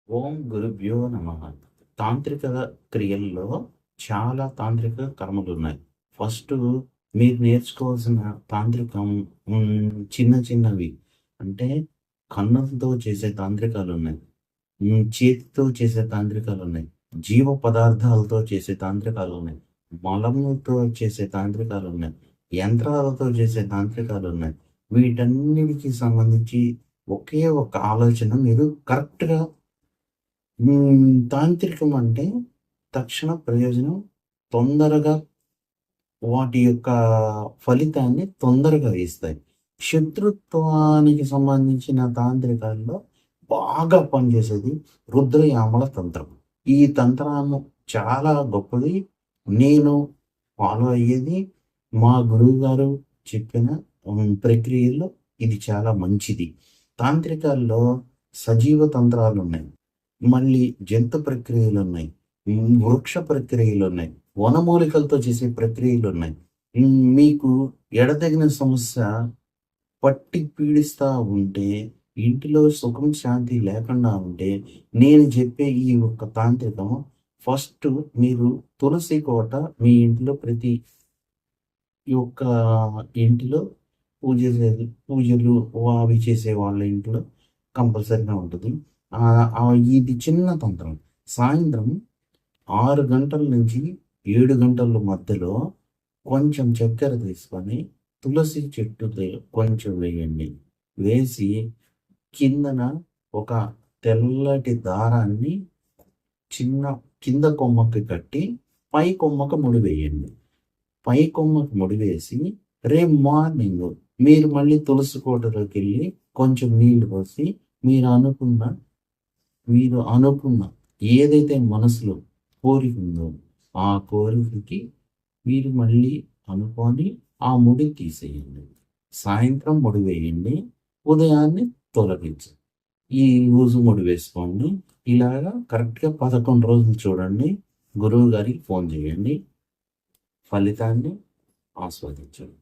ఓం గురుభ్యో నమః. తాంత్రిక క్రియల్లో చాలా తాంత్రిక కర్మలున్నాయి. ఫస్టు మీరు నేర్చుకోవాల్సిన తాంత్రికం చిన్న చిన్నవి. అంటే కన్నులతో చేసే తాంత్రికాలున్నాయి. చేతితో చేసే తాంత్రికాలున్నాయి. జీవ పదార్థాలతో చేసే తాంత్రికాలున్నాయి. మలముతో చేసే తాంత్రికాలున్నాయి. యంత్రాలతో చేసే తాంత్రికాలున్నాయి. వీటన్నిటికి సంబంధించి ఒకే ఒక ఆలోచన మీరు కరెక్ట్‌గా తాంత్రికం అంటే తక్షణ ప్రయోజనం తొందరగా వాటి యొక్క ఫలితాన్ని తొందరగా ఇస్తాయి. శత్రుత్వానికి సంబంధించిన తాంత్రికాల్లో బాగా పనిచేసేది రుద్రయామల తంత్రం. ఈ తంత్రాన్ని చాలా గొప్పది. నేను ఫాలో అయ్యేది మా గురువుగారు చెప్పిన ప్రక్రియల్లో ఇది చాలా మంచిది. తాంత్రికాల్లో సజీవ తంత్రాలున్నాయి. మళ్ళీ జంతు ప్రక్రియలున్నాయి. వృక్ష ప్రక్రియలున్నాయి. వనమూలికలతో చేసే ప్రక్రియలున్నాయి. మీకు ఎడతెగిన సమస్య పట్టి పీడిస్తా ఉంటే, ఇంటిలో సుఖం, శాంతి లేకుండా ఉంటే, నేను చెప్పే ఈ ఒక్క తాంత్రికం ఫస్టు మీరు తులసి కోట మీ ఇంట్లో ప్రతి ఒక్క ఇంటిలో పూజలు అవి చేసే వాళ్ళ ఇంట్లో కంపల్సరీగా ఉంటది. ఇది చిన్న తంత్రం. సాయంత్రం 6 గంటల నుంచి 7 గంటల మధ్యలో కొంచెం చక్కెర తీసుకొని తులసి చెట్టు కొంచెం వేయండి. వేసి కిందన ఒక తెల్లటి దారాన్ని చిన్న కింద కొమ్మకి కట్టి పై కొమ్మకి ముడివేయండి. పై కొమ్మకి ముడివేసి రేపు మార్నింగ్ మీరు మళ్ళీ తులసి కోటలోకెళ్ళి కొంచెం నీళ్లు పోసి మీరు అనుకున్న ఏదైతే మనసులో కోరిక ఉందో ఆ కోరికకి మీరు మళ్ళీ అనుకొని ఆ ముడి తీసేయండి. సాయంత్రం ముడి వేయండి. ఉదయాన్నే తొలగించండి. ఈ రోజు ముడి వేసుకోండి. ఇలాగా కరెక్ట్‌గా 11 రోజులు చూడండి. గురువు గారికి ఫోన్ చేయండి. ఫలితాన్ని ఆస్వాదించండి.